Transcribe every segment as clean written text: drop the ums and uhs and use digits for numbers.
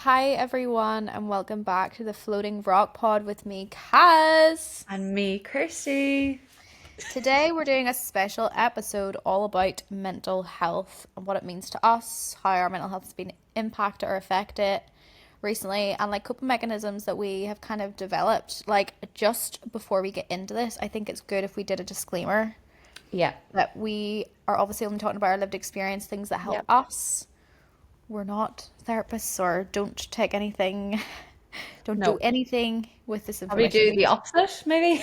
Hi everyone and welcome back to the Floating Rock Pod with me, Kaz. And me, Kirsty. Today we're doing a special episode all about mental health and what it means to us, how our mental health has been impacted or affected recently, and like coping mechanisms that we have kind of developed. Like just before we get into this, I think it's good if we did a disclaimer Yeah. that we are obviously only talking about our lived experience, things that help Yep. us. We're not therapists or don't take anything, don't do No. anything with this Probably information. do the opposite, maybe.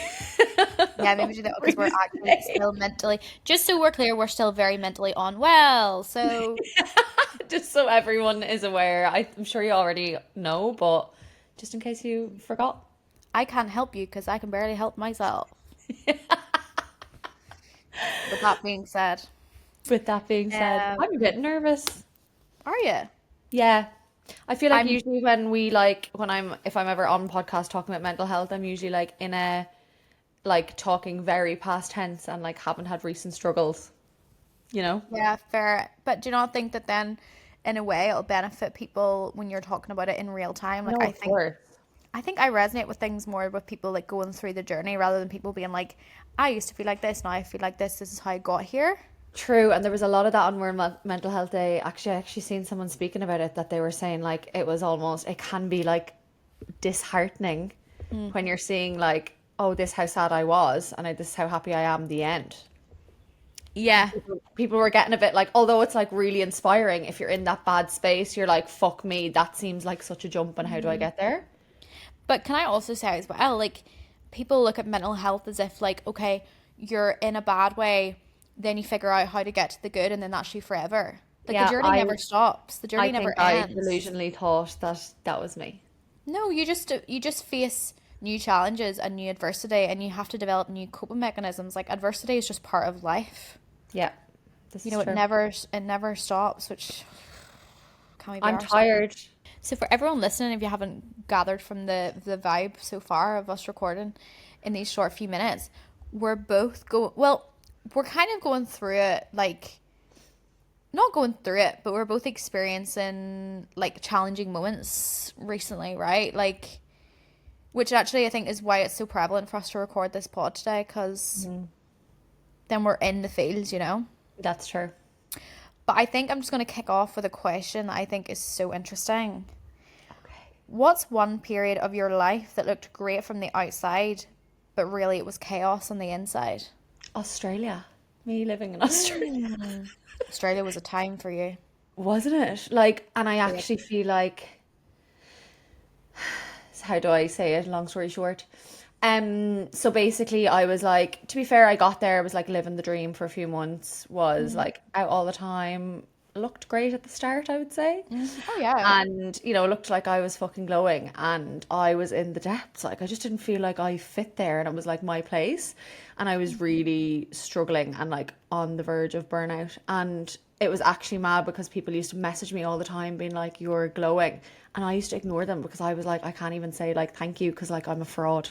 Yeah, maybe do that We're because we're gonna actually say. still mentally, just so we're clear, we're still very mentally unwell. So Just so everyone is aware. I'm sure you already know, but just in case you forgot. I can't help you because I can barely help myself. With that being said, With that being said, I'm a um, bit nervous. are you? Yeah. I feel like I'm, usually when we like when if I'm ever on podcast talking about mental health, I'm usually like in a like talking very past tense and like haven't had recent struggles, you know? yeah, fair. But do you not think that then, in a way, it'll benefit people when you're talking about it in real time? Like, No, of course. I think I resonate with things more with people like going through the journey rather than people being like, I used to feel like this, now I feel like this is how I got here. True, and there was a lot of that on World Mental Health Day. Actually, I actually seen someone speaking about it that they were saying like it was almost it can be like disheartening Mm. when you're seeing like, oh, this how sad I was and this is how happy I am. The end. Yeah. People were getting a bit like, although it's like really inspiring. If you're in that bad space, you're like, fuck me, that seems like such a jump, and how do I Mm. get there? But can I also say as well, like, people look at mental health as if, like, okay, you're in a bad way, then you figure out how to get to the good, and then that's you forever. Like, the Yeah, journey never stops, the I journey never think I ends. delusionally thought that that was me. No, you just face new challenges and new adversity, and you have to develop new coping mechanisms. Like, adversity is just part of life. Yeah, this You is know, it true. never stops, which can we be I'm arsed? tired. So for everyone listening, if you haven't gathered from the vibe so far of us recording in these short few minutes, we're both we're kind of going through it, like not going through it, but we're both experiencing like challenging moments recently, right? Like, which actually I think is why it's so prevalent for us to record this pod today, because Mhm. then we're in the fields, you know. That's true. But I think I'm just going to kick off with a question that I think is so interesting. Okay. What's one period of your life that looked great from the outside, but really it was chaos on the inside? Australia. Me living in Australia. Mm. Australia was a time for you. Wasn't it? Like, and I Yeah. actually feel like, how do I say it? Long story short. So basically I was like, to be fair, I got there, I was like living the dream for a few months, was Mm. like out all the time, looked great at the start, I would say. Mm. Oh yeah. And, it looked like I was fucking glowing and I was in the depths. Like, I just didn't feel like I fit there and it was like my place. And I was really struggling and like on the verge of burnout. And it was actually mad because people used to message me all the time being like, you're glowing. And I used to ignore them because I was like, I can't even say like thank you because like I'm a fraud.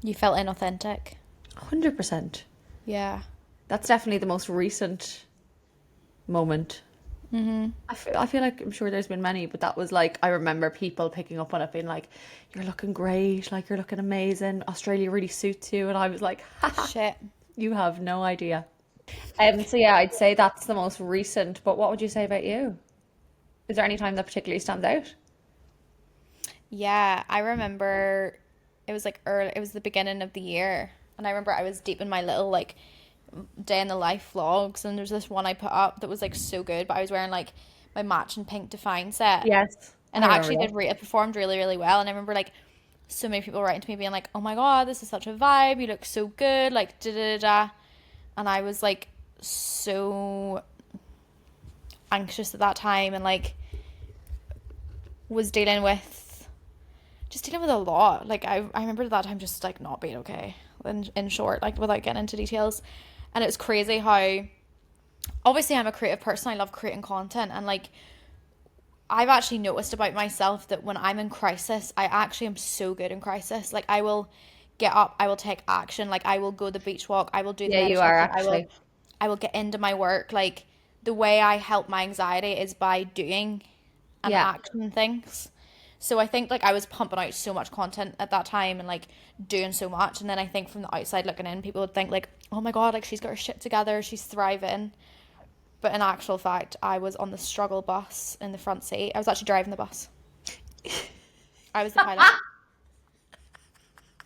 You felt inauthentic. 100%. Yeah. That's definitely the most recent moment. Mm-hmm. I feel like I'm sure there's been many, but that was like I remember people picking up on it, being like, "You're looking great, like you're looking amazing. Australia really suits you," and I was like, "Haha, Shit. you have no idea." So yeah, I'd say that's the most recent. But what would you say about you? Is there any time that particularly stands out? Yeah, I remember it was like early, it was the beginning of the year. And I remember I was deep in my little like day in the life vlogs, and there's this one I put up that was like so good, but I was wearing like my matching pink Define set. Yes, And I it remember actually that. it performed really, really well. And I remember like so many people writing to me being like, oh my God, this is such a vibe. You look so good. Like, da da da da. And I was like so anxious at that time and like was dealing with a lot. Like, I remember at that time just like not being okay. In short, like without getting into details. And it was crazy how obviously I'm a creative person. I love creating content and like I've actually noticed about myself that when I'm in crisis, I actually am so good in crisis. Like I will get up, I will take action, like I will go the beach walk, I will do the Yeah, you are meditation, actually. I will get into my work. Like the way I help my anxiety is by doing and Yeah, action things. So I think like I was pumping out so much content at that time and like doing so much, and then I think from the outside looking in, people would think like, oh my god, like she's got her shit together, she's thriving. But in actual fact, I was on the struggle bus in the front seat. I was actually driving the bus. I was the pilot.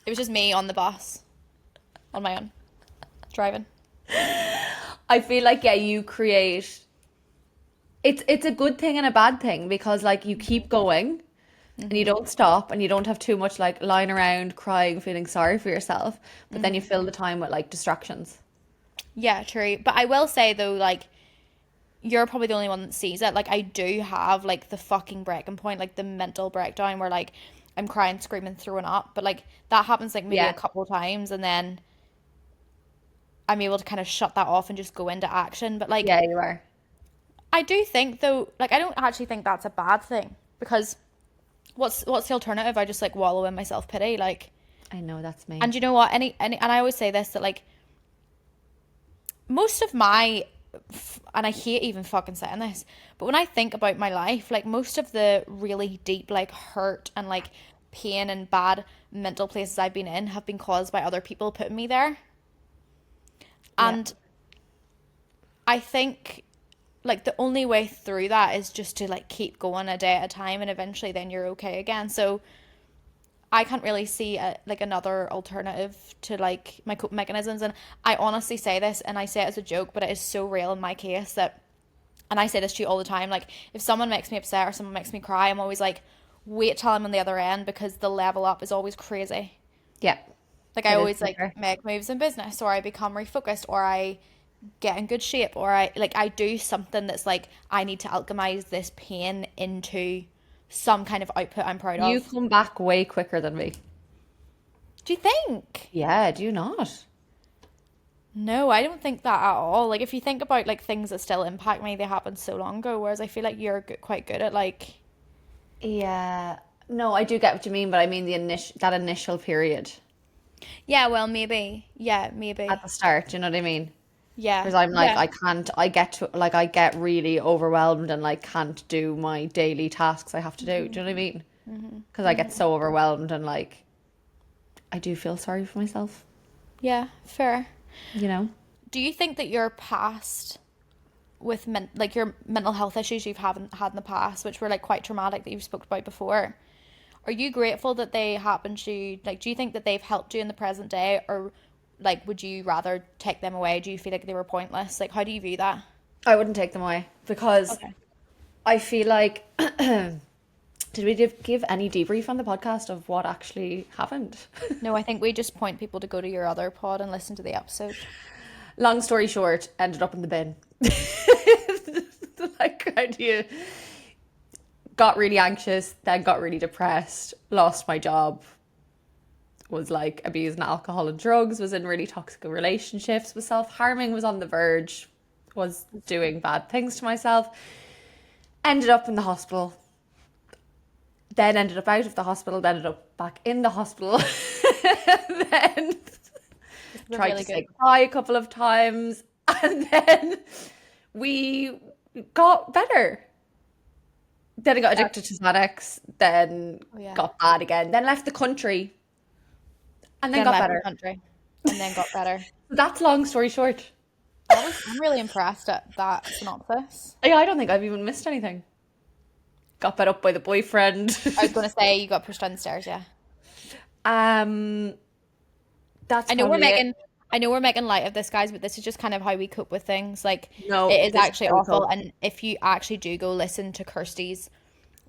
It was just me on the bus on my own driving. I feel like, yeah, you create, it's a good thing and a bad thing because like you keep going and you don't stop and you don't have too much like lying around crying, feeling sorry for yourself, but then you fill the time with like distractions. Yeah, true. But I will say though, like you're probably the only one that sees it. Like I do have like the fucking breaking point, like the mental breakdown where like I'm crying, screaming, throwing up. But like that happens like maybe a Yeah. couple of times, and then I'm able to kind of shut that off and just go into action. But like Yeah, you are. I do think though, like I don't actually think that's a bad thing, because what's the alternative? I just like wallow in my self pity, like. I know that's me. And you know what? Any and I always say this, that like most of my, and I hate even fucking saying this, but when I think about my life, like most of the really deep like hurt and like pain and bad mental places I've been in have been caused by other people putting me there. Yeah. And I think like the only way through that is just to like keep going a day at a time, and eventually then you're okay again. So I can't really see like another alternative to like my coping mechanisms. And I honestly say this, and I say it as a joke, but it is so real in my case that, and I say this to you all the time, like if someone makes me upset or someone makes me cry, I'm always like, wait till I'm on the other end, because the level up is always crazy. Yeah. Like I It is always like better. make moves in business, or I become refocused, or I get in good shape, or I do something that's like I need to alchemize this pain into some kind of output I'm proud You of. come back way quicker than me. Do you think? Yeah, do you not? No, I don't think that at all. Like if you think about like things that still impact me, they happened so long ago. Whereas I feel like you're quite good at like, Yeah. No, I do get what you mean, but I mean the initial period yeah, well, maybe, yeah, at maybe, the start, you know what I mean? yeah, Because I'm like, yeah, I can't, I get to, like, I get really overwhelmed and like can't do my daily tasks I have to do. Do you know what I mean? Because I get so overwhelmed and like, I do feel sorry for myself, yeah, fair. you know? Do you think that your past with like your mental health issues you've haven't had in the past, which were like quite traumatic that you've spoke about before, are you grateful that they happened to you? Like, do you think that they've helped you in the present day, or like would you rather take them away? Do you feel like they were pointless? Like, how do you view that? I wouldn't take them away because Okay. I feel like, did we give any debrief on the podcast of what actually happened? No, I think we just point people to go to your other pod and listen to the episode. Long story short, ended up in the bin. Like, how do you got really anxious, then got really depressed, lost my job, was like abusing alcohol and drugs, was in really toxic relationships, was self-harming, was on the verge, was doing bad things to myself, ended up in the hospital, then ended up out of the hospital, then ended up back in the hospital, then This is a tried really to good. say goodbye a couple of times, and then we got better. Then I got Yeah. addicted to Xanax, then Oh yeah. got bad again, then left the country, and then Then got left the better. country, and then got better. That's long story short. I'm really impressed at that synopsis. Yeah, I don't think I've even missed anything. Got fed up by the boyfriend. I was gonna say you got pushed down the stairs. Yeah. um, that's I know we're probably it. making I know we're making light of this, guys, but this is just kind of how we cope with things. Like No, it is this is actually how we awful. cope. And if you actually do go listen to Kirsty's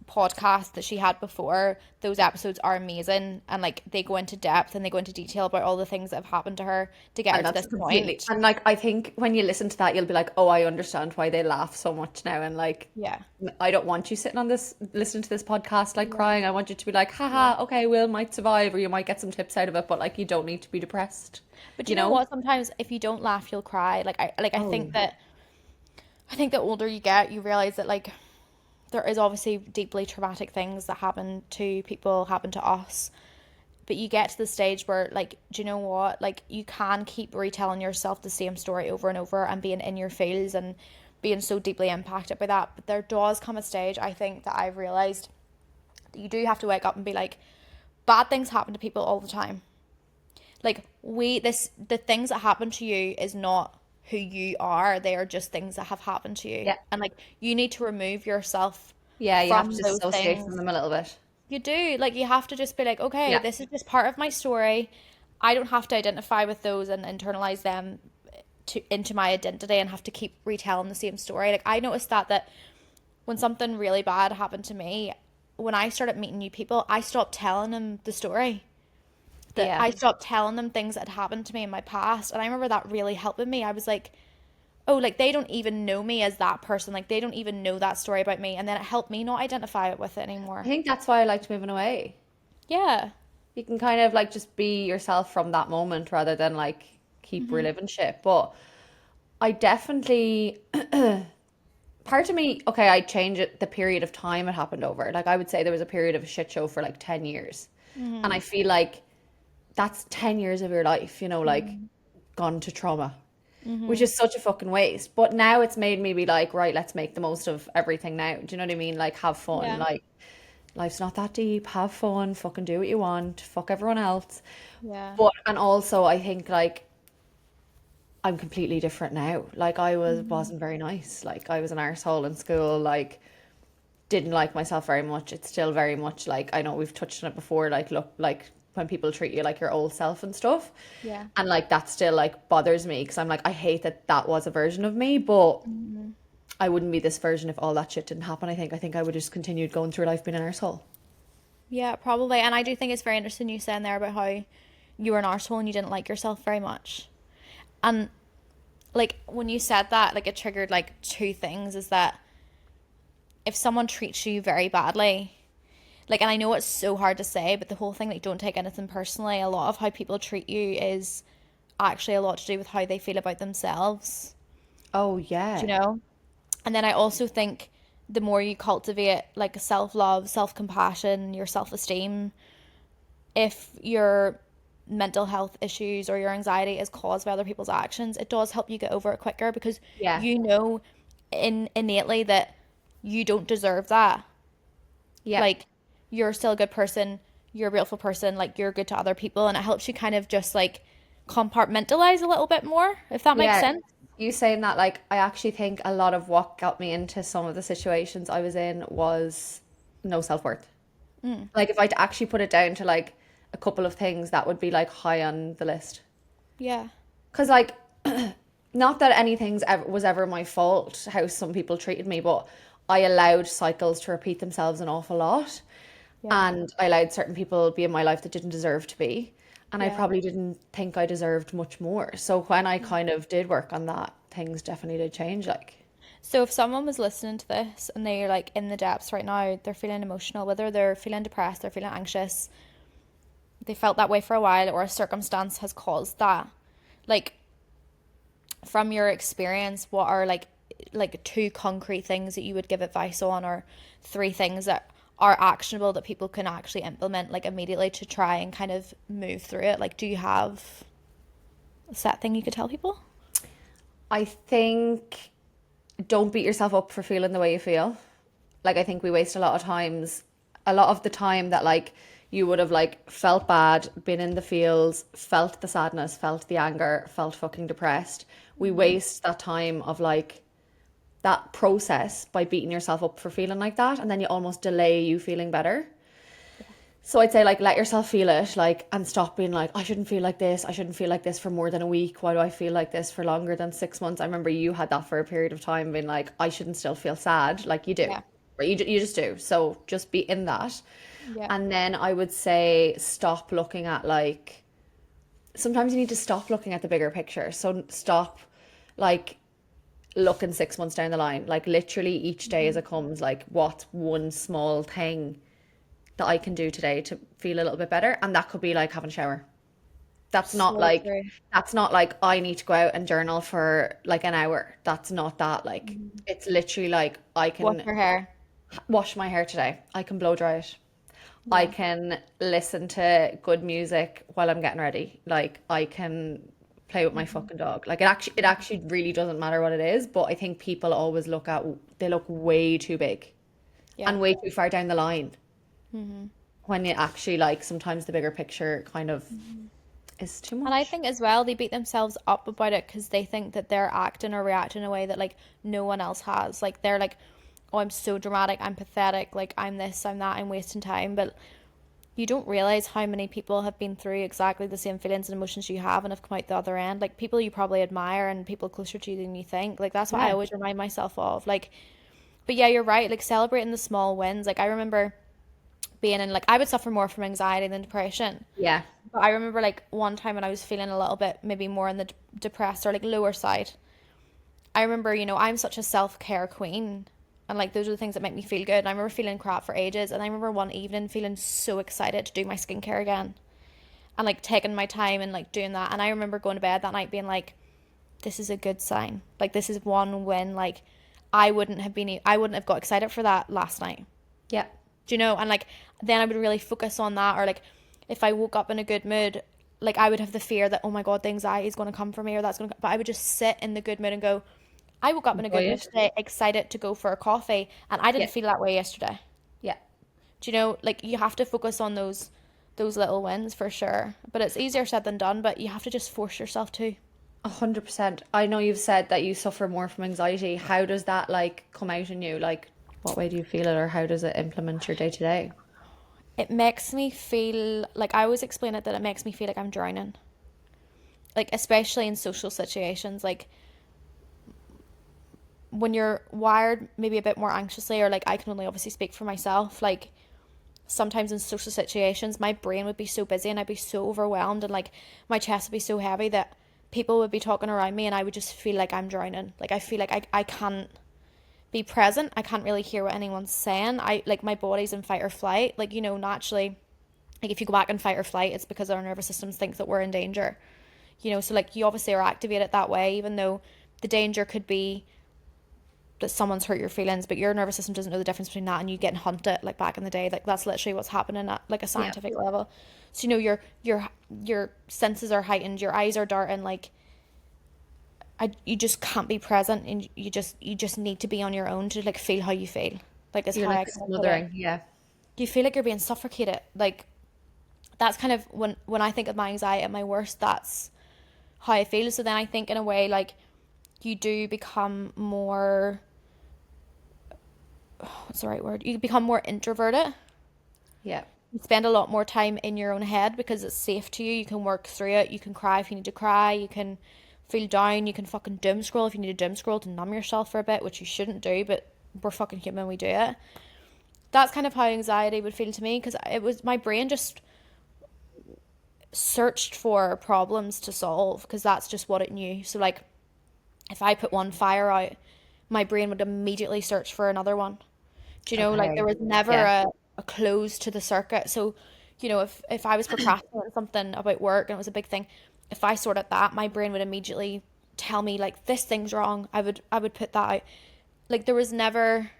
podcast that she had before, those episodes are amazing, and like they go into depth and they go into detail about all the things that have happened to her to get her And to that's this completely, point. and like I think when you listen to that, you'll be like, oh, I understand why they laugh so much now. And like, Yeah. I don't want you sitting on this, listening to this podcast, like Yeah. crying. I want you to be like, Yeah. haha, okay, Will might survive, or you might get some tips out of it, but like, you don't need to be depressed, But you you know know? what? Sometimes if you don't laugh, you'll cry. I think Oh, that the older you get, you realize that like there is obviously deeply traumatic things that happen to people, happen to us. But you get to the stage where like, do you know what? Like you can keep retelling yourself the same story over and over and being in your feels and being so deeply impacted by that. But there does come a stage, I think, that I've realized You do have to wake up and be like, bad things happen to people all the time. Like the things that happen to you is not who you are. They are just things that have happened to you. Yeah. And like you need to remove yourself Yeah, you have to from those dissociate from things. them a little bit. You do. Like you have to just be like, okay, Yeah. this is just part of my story. I don't have to identify with those and internalize them into my identity and have to keep retelling the same story. Like I noticed that when something really bad happened to me, when I started meeting new people, I stopped telling them the story. That Yeah. I stopped telling them things that had happened to me in my past. And I remember that really helping me. I was like, oh, like they don't even know me as that person. Like they don't even know that story about me. And then it helped me not identify it with it I anymore. think that's why I liked moving away. Yeah. You can kind of like just be yourself from that moment rather than like keep reliving shit. But I definitely, part of me, okay, I'd change it the period of time it happened over. Like I would say there was a period of a shit show for like 10 years. And I feel like that's 10 years of your life, like gone to trauma, which is such a fucking waste. But now it's made me be like, right, let's make the most of everything now. Do you know what I mean? Like have fun. Yeah. Like life's not that deep. Have fun. Fucking do what you want. Fuck everyone else. Yeah. But and also I think like I'm completely different now. Like I wasn't very nice. Like I was an arsehole in school, like didn't like myself very much. It's still very much like I know we've touched on it before, like look like when people treat you like your old self and stuff. Yeah. And like that still like bothers me because I'm like I hate that that was a version of me, but I wouldn't be this version if all that shit didn't happen. I think I would just continued going through life being an arsehole. Yeah, probably. And I do think it's very interesting you saying there about how you were an arsehole and you didn't like yourself very much. And like when you said that, like it triggered like two things is that if someone treats you very badly, like, and I know it's so hard to say, but the whole thing, like, don't take anything personally. A lot of how people treat you is actually a lot to do with how they feel about themselves, Oh do yeah. you know? And then I also think the more you cultivate like self love, self compassion, your self esteem, if your mental health issues or your anxiety is caused by other people's actions, it does help you get over it quicker because Yeah. you know innately that you don't deserve that. Yeah. Like you're still a good person, you're a beautiful person, like you're good to other people, and it helps you kind of just like compartmentalize a little bit more, if that makes Yeah, sense. you saying that, like, I actually think a lot of what got me into some of the situations I was in was no self-worth. Like, if I'd actually put it down to like a couple of things, that would be like high on the list. Yeah. Because, like, not that anything's ever was ever my fault how some people treated me, but I allowed cycles to repeat themselves an awful lot. Yeah. And I allowed certain people be in my life that didn't deserve to be. And I Yeah. probably didn't think I deserved much more. So when I kind of did work on that, things definitely did change. Like, So if someone was listening to this and they're like in the depths right now, they're feeling emotional, whether they're feeling depressed, they're feeling anxious, they felt that way for a while, or a circumstance has caused that. Like from your experience, what are like two concrete things that you would give advice on, or three things that are actionable that people can actually implement like immediately to try and kind of move through it? Like, do you have a set thing you could tell people? I think don't beat yourself up for feeling the way you feel. Like, I think we waste a lot of the time that like you would have like felt bad, been in the fields, felt the sadness, felt the anger, felt fucking depressed. We waste that time of like that process by beating yourself up for feeling like that, and then you almost delay you feeling better. So I'd say like let yourself feel it, like, and stop being like, I shouldn't feel like this. I shouldn't feel like this for more than a week. Why do I feel like this for longer than 6 months? I remember you had that for a period of time, being like, I shouldn't still feel sad. Like you do, Yeah. right? You just do. So just be in that. Yeah. And then I would say stop looking at like, sometimes you need to stop looking at the bigger picture. So stop like looking 6 months down the line. Like literally each day as it comes, like what's one small thing that I can do today to feel a little bit better. And that could be like having a shower. That's not So like true. that's not like I need to go out and journal for like an hour. That's not that. Like it's literally like I Wash can your hair. wash my hair today. I can blow dry it. I Yeah. can listen to good music while I'm getting ready. Like I can play with my fucking dog. Like it actually really doesn't matter what it is, but I think people always they look way too big Yeah. and way too far down the line. when you actually like sometimes the bigger picture kind of is too And I much. think as well, they beat themselves up about it because they think that they're acting or reacting in a way that like no one else has. Like they're like, oh, I'm so dramatic, I'm pathetic, like I'm this, I'm that, I'm wasting time. But you don't realize how many people have been through exactly the same feelings and emotions you have and have come out the other end. Like people you probably admire and people closer to you than you think. Like that's what I Yeah. always remind myself of. Like, but yeah, you're right. Like celebrating the small wins. Like I remember being in like I would suffer more from anxiety than depression. Yeah. But I remember like one time when I was feeling a little bit maybe more on the depressed or like lower side. I remember, I'm such a self-care queen. And like those are the things that make me feel good. And I remember feeling crap for ages. And I remember one evening feeling so excited to do my skincare again. And like taking my time and like doing that. And I remember going to bed that night being like, this is a good sign. Like this is one win. Like I wouldn't have got excited for that last night. Yeah. Do you know? And like then I would really focus on that, or like if I woke up in a good mood, like I would have the fear that oh my god, the anxiety is going to come for me or that's going to, but I would just sit in the good mood and go, I woke up in a Enjoy good mood it. today, excited to go for a coffee, and I Yeah. didn't feel that way yesterday. Yeah. Do you know? Like you have to focus on those little wins for sure. But it's easier said than done, but you have to just force yourself to. 100%. I know you've said that you suffer more from anxiety. How does that like come out in you? Like, what way do you feel it, or how does it implement your day to day? It makes me feel like I always explain it that it makes me feel like I'm drowning. Like especially in social situations, like when you're wired maybe a bit more anxiously, or like I can only obviously speak for myself, like sometimes in social situations my brain would be so busy and I'd be so overwhelmed and like my chest would be so heavy that people would be talking around me and I would just feel like I'm drowning. Like I feel like I can't be present. I can't really hear what anyone's saying. I like my body's in fight or flight. Like, naturally, like if you go back in fight or flight, it's because our nervous systems think that we're in danger. So like you obviously are activated that way, even though the danger could be that someone's hurt your feelings, but your nervous system doesn't know the difference between that and you getting hunted like back in the day. Like that's literally what's happening at like a Yeah. scientific level. So your senses are heightened, your eyes are darting, like you just can't be present, and you just need to be on your own to like feel how you feel. Like is You're how like I kind of put it. smothering. Yeah. You feel like you're being suffocated. Like that's kind of when I think of my anxiety at my worst, that's how I feel. So then I think in a way like you do become more, what's the right word? You become more introverted. Yeah. You spend a lot more time in your own head because it's safe to you. You can work through it. You can cry if you need to cry. You can feel down. You can fucking doom scroll if you need to doom scroll to numb yourself for a bit, which you shouldn't do, but we're fucking human. We do it. That's kind of how anxiety would feel to me because it was my brain just searched for problems to solve because that's just what it knew. So like if I put one fire out, my brain would immediately search for another one. Do you know, like there Okay. was never Yeah. a close to the circuit. So, if I was procrastinating something about work and it was a big thing, if I sorted that, my brain would immediately tell me like this thing's wrong. I would put that out. Like there was never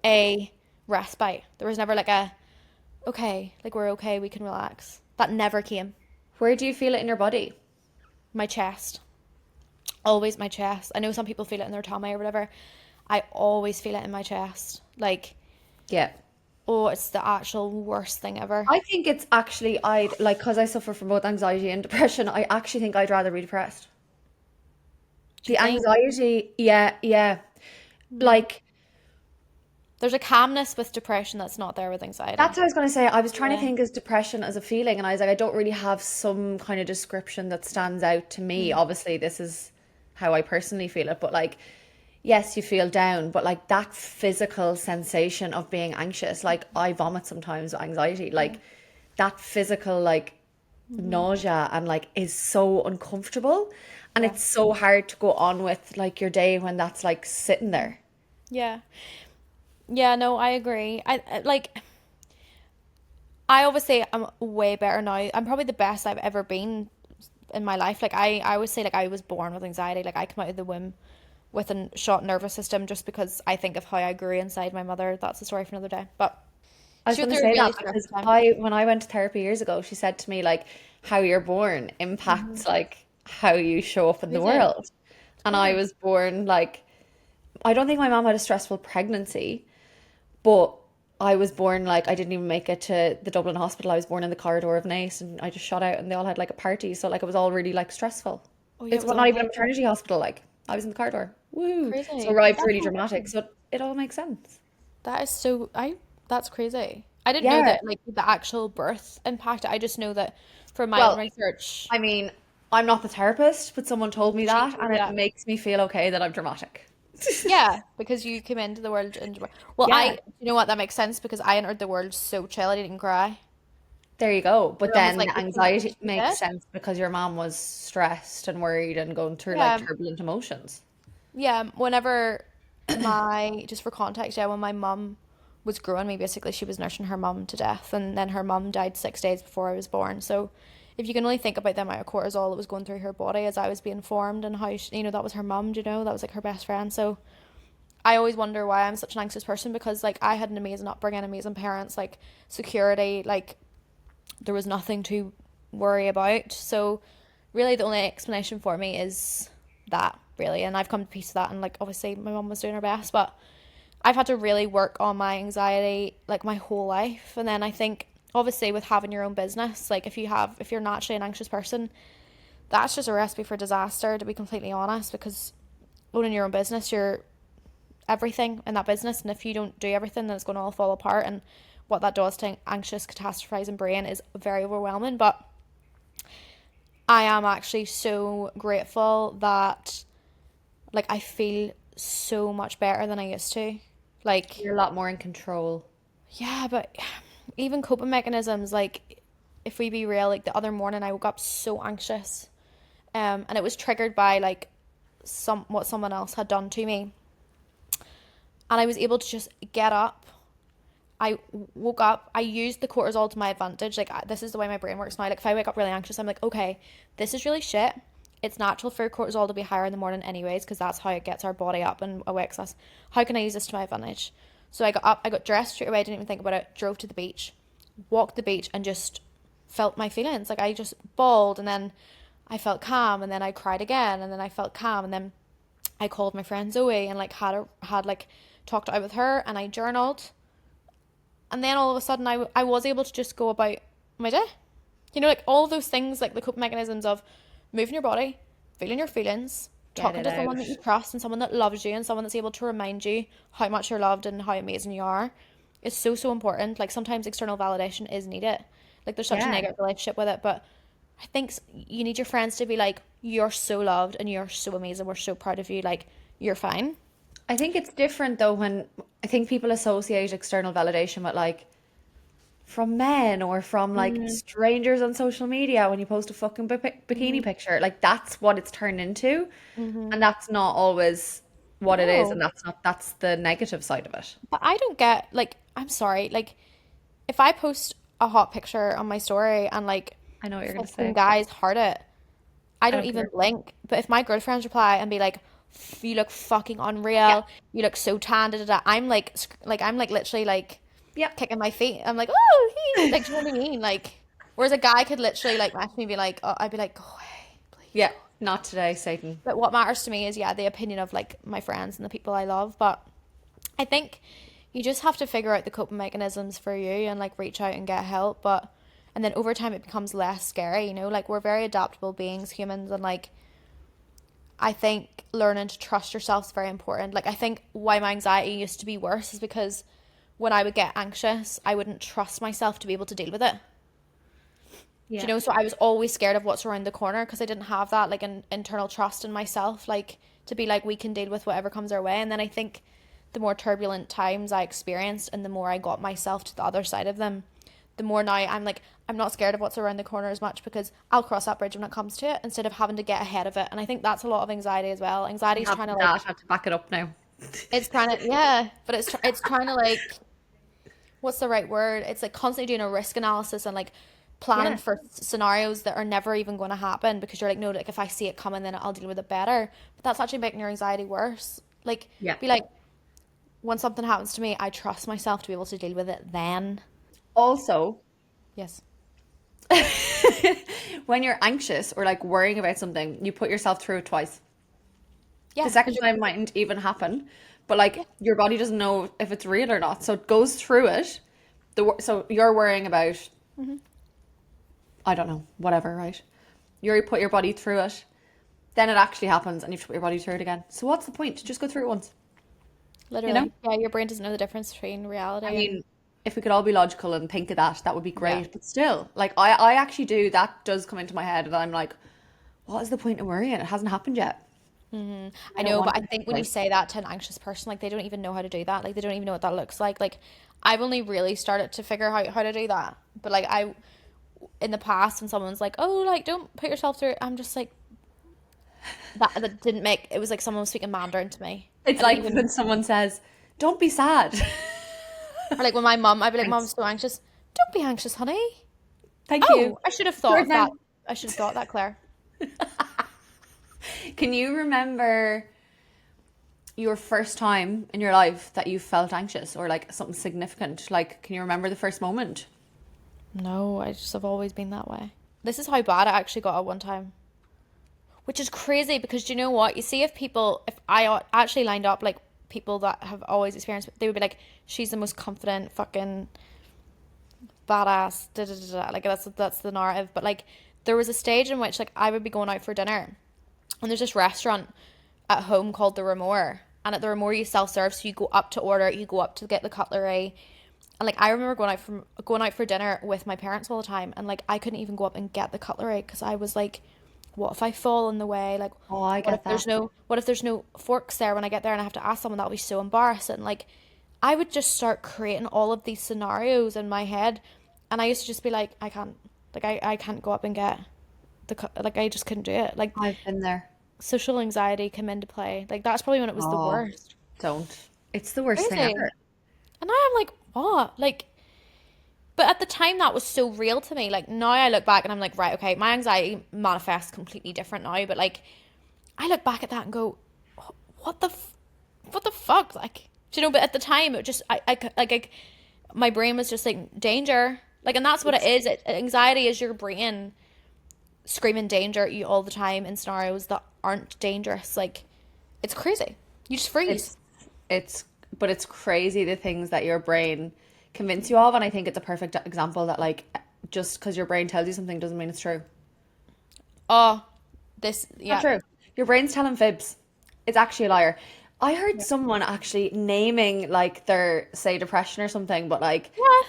a respite. There was never like a okay, like we're okay, we can relax. That never came. Where do you feel it in your body? My chest. Always my chest. I know some people feel it in their tummy or whatever. I always feel it in my chest. Like, Yeah. oh, it's the actual worst thing ever. I think it's actually I'd like because I suffer from both anxiety and depression. I actually think I'd rather be depressed. Do you The think? anxiety, yeah, yeah. Mm. Like There's a calmness with depression that's not there with that's anxiety. what I was going to say. I was trying to Yeah. think as depression as a feeling, and I was like, I don't really have some kind of description that stands out to me. Mm. Obviously, this is how I personally feel it, but like, yes, you feel down, but like that physical sensation of being anxious, like I vomit sometimes with anxiety, like that physical, like Mm-hmm. nausea and like is so uncomfortable, and Yeah. it's so hard to go on with like your day when that's like sitting Mm-hmm. there. Yeah. Yeah, no, I agree. Like I obviously am way better now. I'm probably the best I've ever been in my life. Like I always say like I was born with anxiety. Like I come out of the womb with a shot nervous system just because I think of how I grew inside my mother. That's a story for another day. But I was she went going to through a say really that stressful because time. I, when I went to therapy years ago, she said to me like how you're born Mm-hmm. impacts like how you show up in the Is it? world. And I Oh. was born like I don't think my mom had a stressful pregnancy, but I was born like I didn't even make it to the Dublin hospital. I was born in the corridor of Nace, and I just shot out, and they all had like a party. So like it was all really like stressful. Oh yeah, it It's was not all even a like maternity hospital. Like I was in the corridor. Woo! So crazy. arrived That's really so dramatic. weird. So it all makes sense. That is so I that's crazy. I didn't know Yeah. that like the actual birth impact. I just know that from my own Well, research, I mean, I'm not the therapist, but someone told me she that, told and you it that. makes me feel okay that I'm dramatic. Yeah, because you came into the world and well, Yeah. you know what, that makes sense because I entered the world so chill, I didn't cry. There you go. But Everyone was then like, the "Is anxiety she makes dead?" sense because your mom was stressed and worried and going through like Yeah, turbulent emotions. yeah. Whenever just for context, yeah, when my mum was growing me, basically she was nursing her mum to death, and then her mum died 6 days before I was born. So, if you can only think about the amount of cortisol that was going through her body as I was being formed, and how she, that was her mum, that was like her best friend. So, I always wonder why I'm such an anxious person because like I had an amazing upbringing, amazing parents, like security, like there was nothing to worry about. So really the only explanation for me is that really, and I've come to peace with that, and like obviously my mum was doing her best, but I've had to really work on my anxiety like my whole life. And then I think obviously with having your own business, like if you're naturally an anxious person, that's just a recipe for disaster, to be completely honest, because owning your own business, you're everything in that business, and if you don't do everything, then it's going to all fall apart. And what that does to anxious catastrophizing brain is very overwhelming. But I am actually so grateful that like I feel so much better than I used to. Like You're a lot more in control. yeah, but even coping mechanisms, like if we be real, like the other morning I woke up so anxious, and it was triggered by like what someone else had done to me, and I was able to just get up. I woke up, I used the cortisol to my advantage. Like, this is the way my brain works now. Like, if I wake up really anxious, I'm like, okay, this is really shit. It's natural for cortisol to be higher in the morning, anyways, because that's how it gets our body up and awakes us. How can I use this to my advantage? So I got up, I got dressed straight away, didn't even think about it, drove to the beach, walked the beach, and just felt my feelings. Like, I just bawled, and then I felt calm, and then I cried again, and then I felt calm, and then I called my friend Zoe and like had like talked out with her, and I journaled, and then all of a sudden I was able to just go about my day. Like all of those things, like the coping mechanisms of moving your body, feeling your feelings, Get talking it to someone out. that you trust and someone that loves you and someone that's able to remind you how much you're loved and how amazing you are is so, so important. Like sometimes external validation is needed. Like there's such a Yeah. negative relationship with it, but I think you need your friends to be like, you're so loved and you're so amazing. We're so proud of you. Like, you're fine. I think it's different though when I think people associate external validation with like from men or from like Mm, strangers on social media when you post a fucking bikini mm, picture. Like that's what it's turned into. mm-hmm. And that's not always what it is, and No. that's the negative side of it. But I don't get, like, I'm sorry, like, if I post a hot picture on my story and like I know what you're gonna 15 say. guys heart it, I I don't don't even care. blink. But if my girlfriends reply and be like, You look fucking Yeah. unreal, you look so tan, da, da, da," I'm like, I'm like literally like Yeah. kicking my feet. I'm like, oh, he, like, do you know what I mean? Like, whereas a guy could literally like message me and be like, oh, I'd be like, go away, please Yeah. go. Not today, Satan. But what matters to me is, yeah, the opinion of like my friends and the people I love. But I think you just have to figure out the coping mechanisms for you and like reach out and get help. But and then over time it becomes less scary, like we're very adaptable beings, humans, and like I think learning to trust yourself is very important. Like I think why my anxiety used to be worse is because when I would get anxious, I wouldn't trust myself to be able to deal with it. Do you Yeah. know? So I was always scared of what's around the corner because I didn't have that like an internal trust in myself, like to be like we can deal with whatever comes our way. And then I think the more turbulent times I experienced and the more I got myself to the other side of them, the more now I'm like I'm not scared of what's around the corner as much because I'll cross that bridge when it comes to it instead of having to get ahead of it. And I think that's a lot of anxiety as well. Anxiety I is have trying the to like data to back it up now. it's trying to yeah, but it's trying to like what's the right word? It's like constantly doing a risk analysis and like planning Yeah. for scenarios that are never even going to happen because you're like, no, like if I see it coming, then I'll deal with it better. But that's actually making your anxiety worse. Like, Yeah. be like, when something happens to me, I trust myself to be able to deal with it then. Also, Yes. when you're anxious or like worrying about something, you put yourself through it twice. The Yeah, second because time mightn't even happen, but Yeah. like your body doesn't know if it's real or not. So it goes through it. So you're worrying about, Hmm. I don't know, whatever, right? You put your body through it, then it actually happens, and you have to put your body through it again. So what's the point? Just go through it once, you know? Literally. Yeah, your brain doesn't know the difference between I reality and mean, if we could all be logical and think of that, that would be yeah. great. But still, like I actually do. That does come into my head, and I'm like, what is the point of worrying? It hasn't happened yet. I I don't know, but want I it to think take when you place. say that to an anxious person, like they don't even know how to do that. Like they don't even know what that looks like. Like I've only really started to figure out how to do that. But like I in the past when someone's like, "Oh, like don't put yourself through it," I'm just like that didn't make it was like someone was speaking Mandarin to me. It's I didn't like even when someone says, "Don't be sad." or like when my mum, I'd be like, "Mom's Thanks. so anxious." Don't be anxious, honey. Thank you. Oh, I should have thought Good of that. now. I should have thought that, Claire. Can you remember your first time in your life that you felt anxious or like something significant? Like, can you remember the first moment? No, I just have always been that way. This is how bad it actually got at one time. Which is crazy because do you know what? You see, if I actually lined up like people that have always experienced, they would be like, she's the most confident, fucking badass, da da da da. Like that's the narrative. But like, there was a stage in which like I would be going out for dinner, and there's this restaurant at home called the Ramore, and at the Ramore you self serve, so you go up to order, you go up to get the cutlery, and like I remember going out for dinner with my parents all the time, and like I couldn't even go up and get the cutlery because I was like, what if I fall in the way? Like, Oh, I get that. what if there's no forks there when I get there and I have to ask someone? That'll be so embarrassing. Like, I would just start creating all of these scenarios in my head, and I used to just be like, I can't, like I can't go up and get like I just couldn't do it. Like I've been there. social anxiety came into play. Like that's probably when it was the Oh, worst. don't. It's the worst thing Crazy. ever. And now I'm like, what? Like, but at the time that was so real to me. Like now I look back and I'm like, right, okay, my anxiety manifests completely different now. But like, I look back at that and go, what what the fuck? Like, do you know? But at the time, it just, my brain was just like danger. Like, and that's what it It's is. Anxiety is your brain screaming danger at you all the time in scenarios that aren't dangerous. Like, it's crazy. You just freeze. it's it's but it's crazy the things that your brain convince you of, and I think it's a perfect example that like just because your brain tells you something doesn't mean it's true. Oh, Not yeah. true. Your brain's telling fibs. It's actually a liar. I heard someone actually naming like their say depression or something, but like Yeah.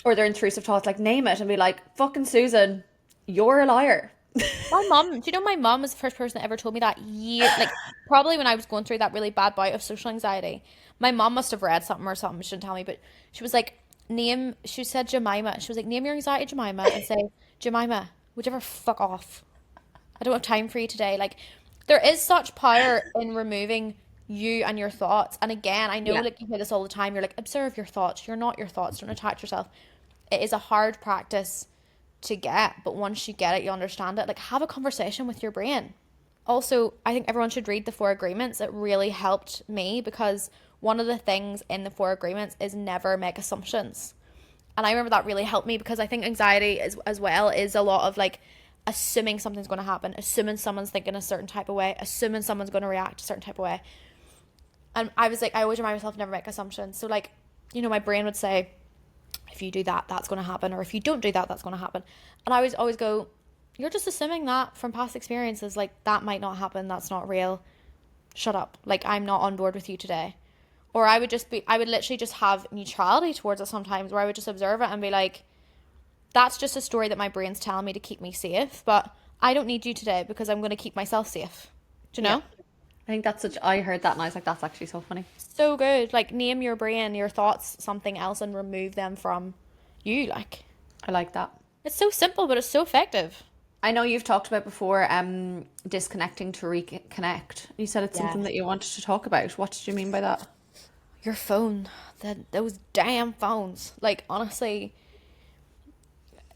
or their intrusive thoughts, like name it and be like, fucking Susan, you're a liar. My mom, do you know my mom was the first person that ever told me that like probably when I was going through that really bad bout of social anxiety. My mom must have read something or something, she didn't tell me, but she was like, she said Jemima. She was like, name your anxiety Jemima and say, Jemima, would you ever fuck off? I don't have time for you today. Like, there is such power in removing you and your thoughts. And again, I know Yeah. like you hear this all the time. You're like, observe your thoughts. You're not your thoughts. Don't attach yourself. It is a hard practice to get, but once you get it, you understand it. Like, have a conversation with your brain. Also, I think everyone should read the Four Agreements. It really helped me because one of the things in the Four Agreements is never make assumptions. And I remember that really helped me because I think anxiety as well is a lot of like assuming something's going to happen, assuming someone's thinking a certain type of way, assuming someone's going to react a certain type of way. And I was like, I always remind myself never make assumptions. So like, my brain would say, if you do that, that's going to happen, or if you don't do that, that's going to happen. And I always go, you're just assuming that from past experiences, like that might not happen, that's not real. Shut up. Like I'm not on board with you today. Or I would literally just have neutrality towards it sometimes where I would just observe it and be like, that's just a story that my brain's telling me to keep me safe, but I don't need you today because I'm going to keep myself safe. Do you Yeah. know? I think that's such, I heard that and I was like, that's actually so funny. So good. Like name your brain, your thoughts something else and remove them from you. Like I like that. it's so simple, but it's so effective. I know you've talked about before disconnecting to reconnect. You said it's something Yes. that you wanted to talk about. What did you mean by that? Your phone, those damn phones. Like honestly,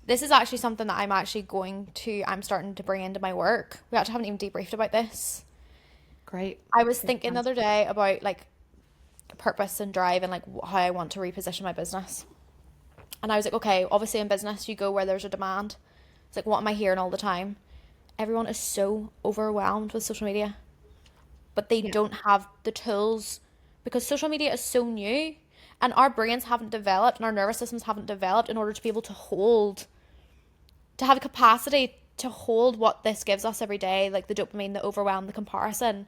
this is actually something that I'm starting to bring into my work. We actually haven't even debriefed about this. Great. I was Great thinking the plans. other day about like purpose and drive and like how I want to reposition my business. And I was like, okay, obviously in business you go where there's a demand. It's like, what am I hearing all the time? Everyone is so overwhelmed with social media, but they Yeah. don't have the tools because social media is so new and our brains haven't developed and our nervous systems haven't developed in order to be able to hold, to have a capacity to hold what this gives us every day, like the dopamine, the overwhelm, the comparison.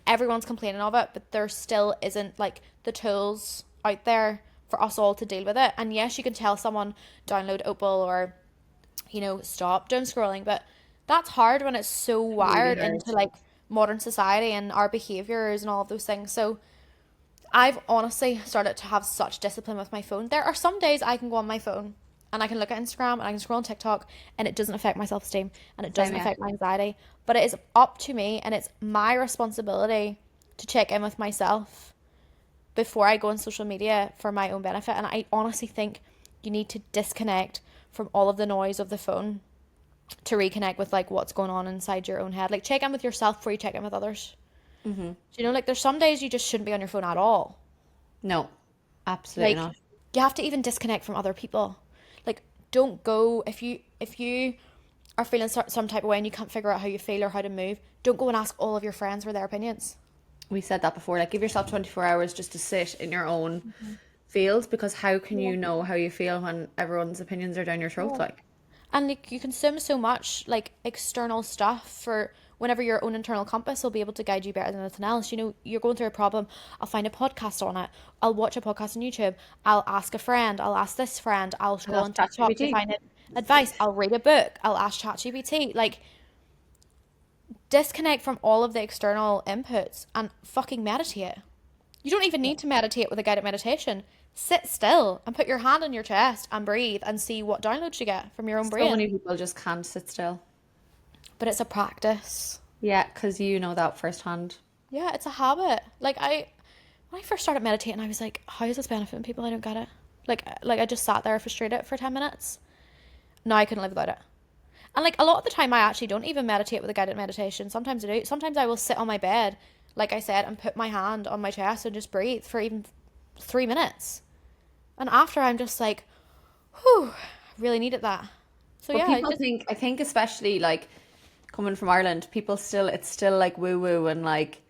Everyone's complaining of it, but there still isn't like the tools out there for us all to deal with it. And yes, you can tell someone download Opal or, stop doom scrolling, but that's hard when it's so Really wired hard. into like modern society and our behaviors and all of those things. So I've honestly started to have such discipline with my phone. There are some days I can go on my phone and I can look at Instagram and I can scroll on TikTok and it doesn't affect my self esteem and it Same, doesn't yeah. affect my anxiety. But it is up to me and it's my responsibility to check in with myself before I go on social media for my own benefit. And I honestly think you need to disconnect from all of the noise of the phone to reconnect with like what's going on inside your own head. Like check in with yourself before you check in with others. Like there's some days you just shouldn't be on your phone at all. No, absolutely Like not. you have to even disconnect from other people. Like don't go if you are feeling some type of way and you can't figure out how you feel or how to move, don't go and ask all of your friends for their opinions. We said that before. Like, give yourself 24 hours just to sit in your own field, because how can Yeah. you know how you feel when everyone's opinions are down your throat? Yeah. Like, And like you consume so much like external stuff for whenever your own internal compass will be able to guide you better than anything else. You're going through a problem, I'll find a podcast on it. I'll watch a podcast on YouTube. I'll ask a friend. I'll ask this friend. I'll I'll scroll ask on TikTok to ChatGPT. find advice. I'll read a book. I'll ask ChatGPT. Like disconnect from all of the external inputs and fucking meditate. You don't even need to meditate with a guided meditation. Sit still and put your hand on your chest and breathe and see what downloads you get from your own So brain. many people just can't sit still. But it's a practice. Yeah, because you know that firsthand. Yeah, it's a habit. Like when I first started meditating, I was like, how is this benefiting people? I don't get it. Like I just sat there frustrated for 10 minutes. Now I couldn't live without it. And like a lot of the time, I actually don't even meditate with a guided meditation. Sometimes I do. Sometimes I will sit on my bed, like I said, and put my hand on my chest and just breathe for even 3 minutes. And after, I'm just like, whew, I really needed that. So But yeah, I people just think, I think especially like coming from Ireland, people still, it's still like woo woo and like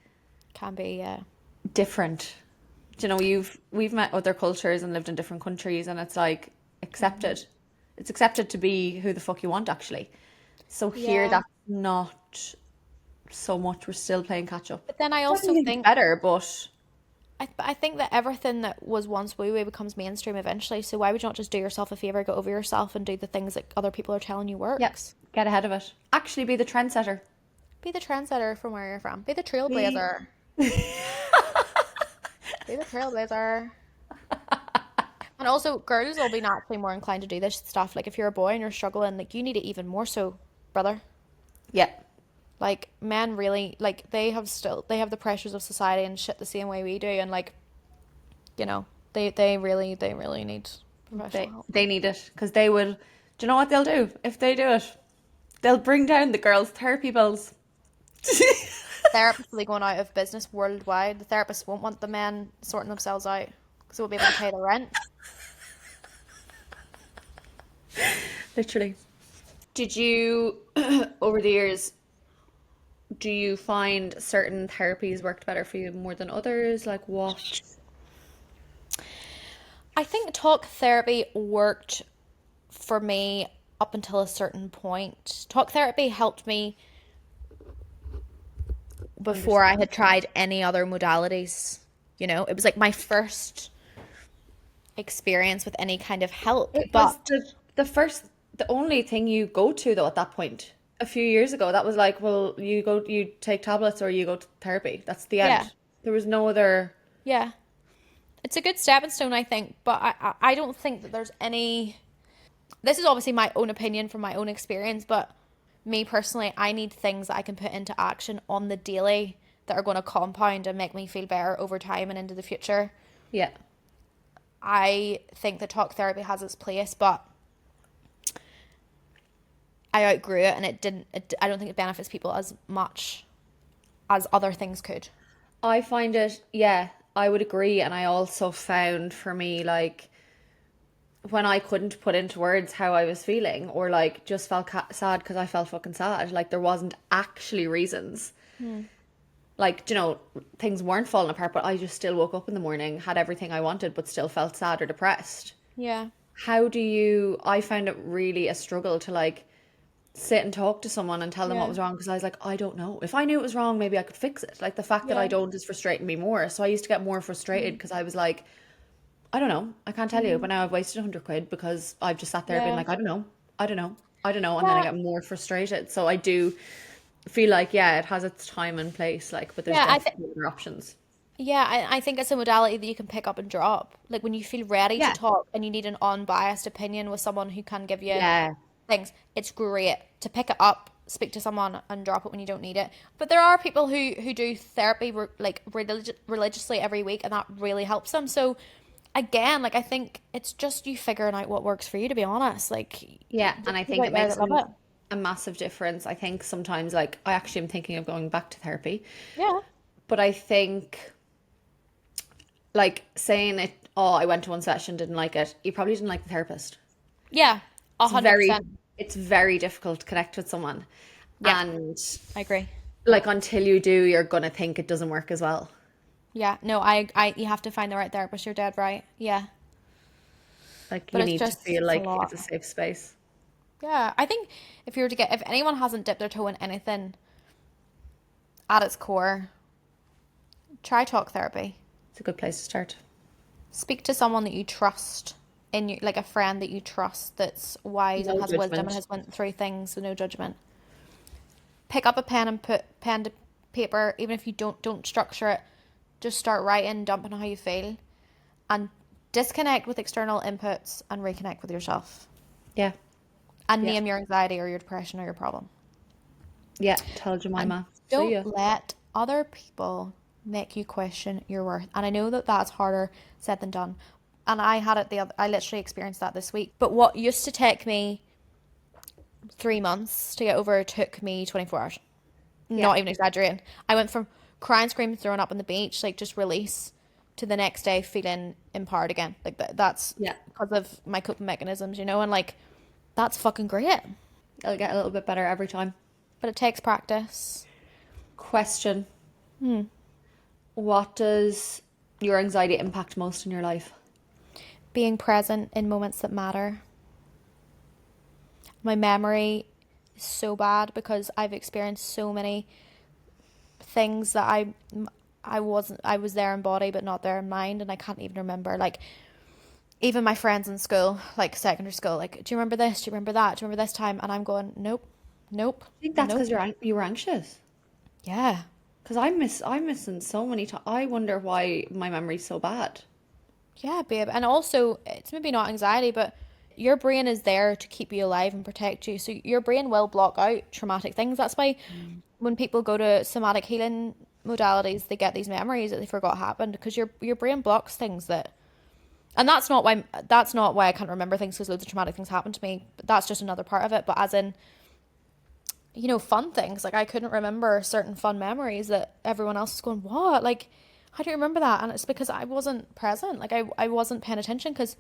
can be, yeah. different. Do you know, we've met other cultures and lived in different countries, and it's like accepted. It's accepted to be who the fuck you want, actually. So here, Yeah. that's not so much. We're still playing catch up. But then I I don't also think it's think better, but I think that everything that was once woo woo becomes mainstream eventually. So why would you not just do yourself a favor, go over yourself, and do the things that other people are telling you yeah, works? get ahead of it. Actually, be the trendsetter. Be the trendsetter from where you're from. Be the Be trailblazer. Be the trailblazer. And also, girls will be naturally more inclined to do this stuff. Like if you're a boy and you're struggling, like you need it even more so, brother. yeah, Like men really like they have the pressures of society and shit the same way we do, and like they really need professional help. they need it because they will. Do you know what they'll do if they do it? They'll bring down the girls' therapy bills. Therapists will be going out of business worldwide. The therapists won't want the men sorting themselves out because they will be able to pay the rent. Literally. Did you, over the years, do you find certain therapies worked better for you more than others? Like what? I think talk therapy worked for me up until a certain point. Talk therapy helped me before I Understand. had tried any other modalities. It was like my first experience with any kind of help. It was But the only thing you go to though at that point. A few years ago, that was like, well, you take tablets or you go to therapy. That's the yeah, end. There was no other. yeah, it's a good stepping stone, I think. But I don't think that there's any. This is obviously my own opinion from my own experience, but me personally, I need things that I can put into action on the daily that are going to compound and make me feel better over time and into the future. Yeah. I think that talk therapy has its place, but I outgrew it and it didn't. I don't think it benefits people as much as other things could. I find it, yeah, I would agree. And I also found for me, like, when I couldn't put into words how I was feeling or like just felt sad because I felt fucking sad, like there wasn't actually reasons. like, things weren't falling apart, but I just still woke up in the morning, had everything I wanted, but still felt sad or depressed. Yeah. I found it really a struggle to like sit and talk to someone and tell them what Yeah. was wrong because I was like, I don't know. If I knew it was wrong, maybe I could fix it. Like the fact that I Yeah. don't is frustrating me more. So I used to get more frustrated Mm. because I was like, I don't know. I can't tell you. Mm. But now I've wasted 100 quid because I've just sat there being Yeah. like, I don't know. I don't know. I don't know. And then I Yeah. get more frustrated. So I do feel like, yeah, it has its time and place, like, but there's Yeah, definitely other options. yeah, I think it's a modality that you can pick up and drop. Like when you feel ready to Yeah. talk and you need an unbiased opinion with someone who can give you Yeah. things, it's great to pick it up, speak to someone, and drop it when you don't need it. But there are people who do therapy like religiously every week, and that really helps them. So again, like I think it's just you figuring out what works for you. To be honest, like Yeah. there's And I people think out it there makes that love it. a massive difference. I think sometimes, like, I actually am thinking of going back to therapy, Yeah, but I think, like, saying it, oh, I went to one session, didn't like it, you probably didn't like the therapist. yeah, a It's hundred very, percent. it's very difficult to connect with someone. Yeah, And, I agree. like, until you do, you're gonna think it doesn't work as well. Yeah, no, you have to find the right therapist. You're dead right. Yeah, Like, but you need to feel it's a like it's lot. a safe space. Yeah, I think if anyone hasn't dipped their toe in anything at its core, try talk therapy. It's a good place to start. Speak to someone that you trust in you, like a friend that you trust that's wise and No has wisdom and judgment. has went through things with no judgment. Pick up a pen and put pen to paper, even if you don't structure it. Just start writing, dumping how you feel, and disconnect with external inputs and reconnect with yourself. Yeah. And Yeah. name your anxiety or your depression or your problem. Yeah. Tell And Jemima. See don't ya. let other people make you question your worth. And I know that that's harder said than done. And I had it I literally experienced that this week. But what used to take me 3 months to get over took me 24 hours. Yeah. Not even exaggerating. I went from crying, screaming, throwing up on the beach, like just release, to the next day feeling empowered again. Like that's Yeah. because of my coping mechanisms, and like that's fucking great. It'll get a little bit better every time. But it takes practice. Question. What does your anxiety impact most in your life? Being present in moments that matter. My memory is so bad because I've experienced so many things that I was there in body but not there in mind, and I can't even remember, like, even my friends in school, like secondary school, like, do you remember this, do you remember that, do you remember this time, and I'm going, nope, nope, I think that's because nope. you were anxious. Yeah. Because I'm missing so many times. I wonder why my memory's so bad. Yeah, babe. And also, it's maybe not anxiety, but your brain is there to keep you alive and protect you. So your brain will block out traumatic things. That's why when people go to somatic healing modalities, they get these memories that they forgot happened because your brain blocks things that. And that's not why I can't remember things because loads of traumatic things happened to me. But that's just another part of it. But as in, fun things, like I couldn't remember certain fun memories that everyone else was going, what? Like, how do you remember that? And it's because I wasn't present. Like I wasn't paying attention because,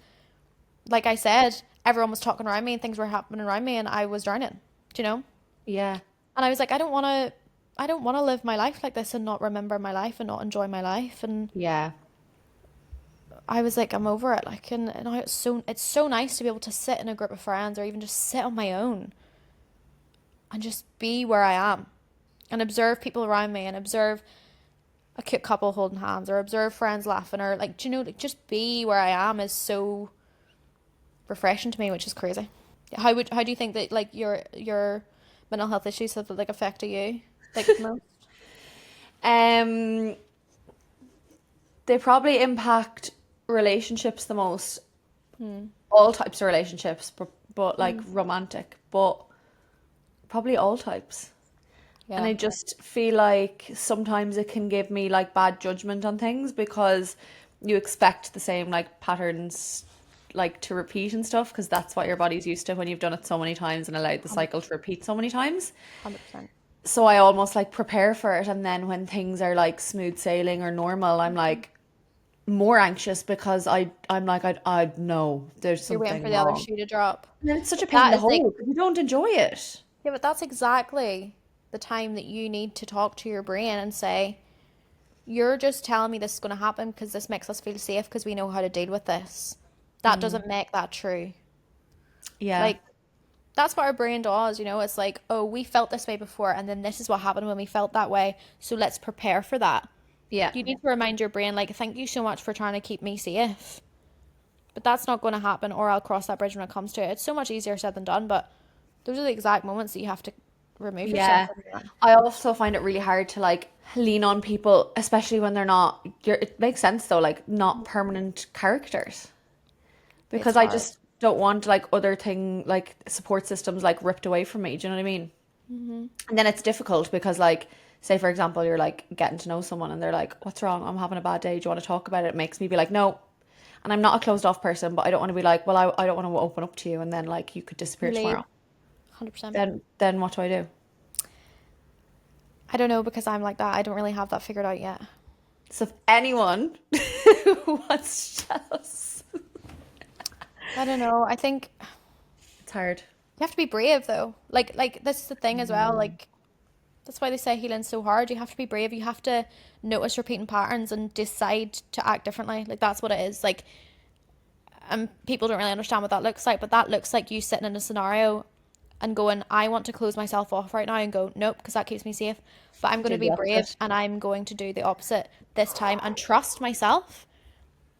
like I said, everyone was talking around me and things were happening around me and I was drowning. Do you know? Yeah. And I was like, I don't want to live my life like this and not remember my life and not enjoy my life. And Yeah. I was like, I'm over it. Like, and it's so nice to be able to sit in a group of friends or even just sit on my own and just be where I am and observe people around me and observe a cute couple holding hands or observe friends laughing or like, do you know, like just be where I am is so refreshing to me, which is crazy. How do you think that like your mental health issues have like affected you like the most? Um, they probably impact relationships the most. Hmm. All types of relationships, but like Mm. romantic, but probably all types. And Yeah. I just feel like sometimes it can give me like bad judgment on things because you expect the same like patterns like to repeat and stuff because that's what your body's used to when you've done it so many times and allowed the cycle to repeat so many times. 100%. So I almost like prepare for it, and then when things are like smooth sailing or normal, I'm like more anxious because I'm like I know there's You're waiting something for the other wrong. shoe to drop. And then it's such a But pain in that the is like, hole because you don't enjoy it. yeah, but that's exactly the time that you need to talk to your brain and say, you're just telling me this is going to happen because this makes us feel safe because we know how to deal with this. That doesn't make that true. Yeah. Like, that's what our brain does, you know? It's like, oh, we felt this way before, and then this is what happened when we felt that way. So let's prepare for that. Yeah. You need to remind your brain, like, thank you so much for trying to keep me safe. But that's not going to happen, or I'll cross that bridge when it comes to it. It's so much easier said than done, but those are the exact moments that you have to remove yourself Yeah. from that. I also find it really hard to like lean on people, especially when they're not, it makes sense though, like not permanent characters. It's Because I hard. just don't want like other thing, like support systems like ripped away from me. Do you know what I mean? And then it's difficult because like, say for example, you're like getting to know someone and they're like, what's wrong? I'm having a bad day. Do you want to talk about it? It makes me be like, no. And I'm not a closed off person, but I don't want to be like, well, I don't want to open up to you and then like you could disappear You leave. tomorrow. 100%. Then what do I do? I don't know because I'm like that. I don't really have that figured out yet. So if anyone who wants jealous, I don't know. I think it's hard. you have to be brave though. Like this is the thing as well. Like that's why they say healing's so hard. You have to be brave. You have to notice repeating patterns and decide to act differently. Like that's what it is. Like people don't really understand what that looks like, but that looks like you sitting in a scenario and going, I want to close myself off right now and go, nope, because that keeps me safe. But I'm going Do to the be brave opposite. and I'm going to do the opposite this time and trust myself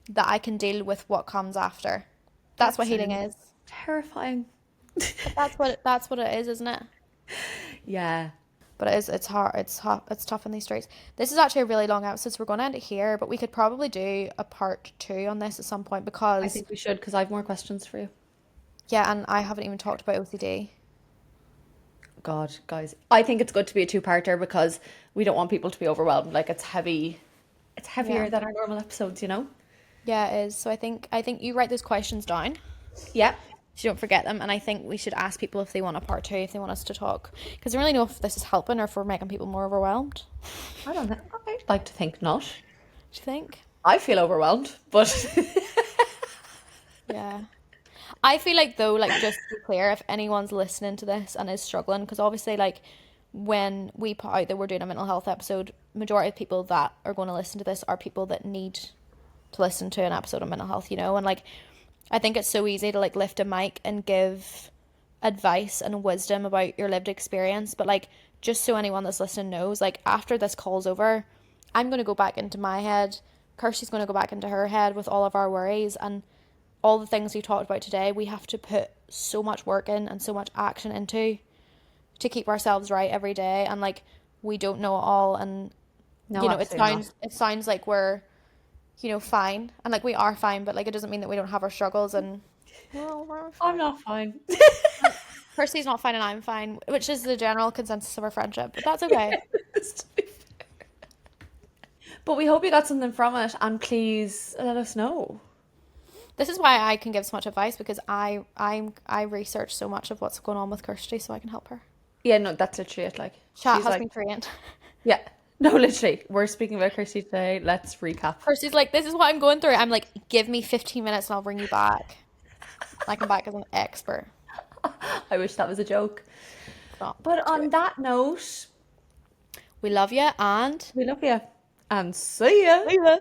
that I can deal with what comes after. That's That what healing sounds is. terrifying. But that's what it is, isn't it? Yeah. But it is, it's hard, it's tough in these streets. This is actually a really long episode, so we're going to end it here, but we could probably do a part two on this at some point I because, think we should because I have more questions for you. yeah, and I haven't even talked about OCD. God, guys. I think it's good to be a two-parter because we don't want people to be overwhelmed. Like it's heavy. It's heavier Yeah. than our normal episodes, you know? Yeah, it is. So I think you write those questions down Yeah. so you don't forget them, and I think we should ask people if they want a part two, if they want us to talk, because I don't really know if this is helping or if we're making people more overwhelmed. I don't know. I'd like to think not. Do you think? I feel overwhelmed, but Yeah. I feel like though, like just to be clear, if anyone's listening to this and is struggling, because obviously like when we put out that we're doing a mental health episode, majority of people that are going to listen to this are people that need to listen to an episode on mental health, you know, and like I think it's so easy to like lift a mic and give advice and wisdom about your lived experience, but like just so anyone that's listening knows, like after this call's over, I'm going to go back into my head, Kirsty's going to go back into her head with all of our worries and all the things we talked about today. We have to put so much work in and so much action into to keep ourselves right every day, and like we don't know it all, and no, you know it absolutely not. sounds like we're, you know, fine, and like we are fine, but like it doesn't mean that we don't have our struggles, and well, we're I'm fine. not fine. Kirsty's not fine and I'm fine, which is the general consensus of our friendship, but that's okay. But we hope you got something from it, and please let us know. This is why I can give so much advice, because I research so much of what's going on with Kirsty so I can help her. Yeah, no, that's literally it. Like Chat she's has like, been trained. yeah, no, literally. We're speaking about Kirsty today. Let's recap. Kirsty's like, this is what I'm going through. I'm like, give me 15 minutes and I'll bring you back. I come back as an expert. I wish that was a joke. So, But on that note, we love you and we love you and see ya. see ya.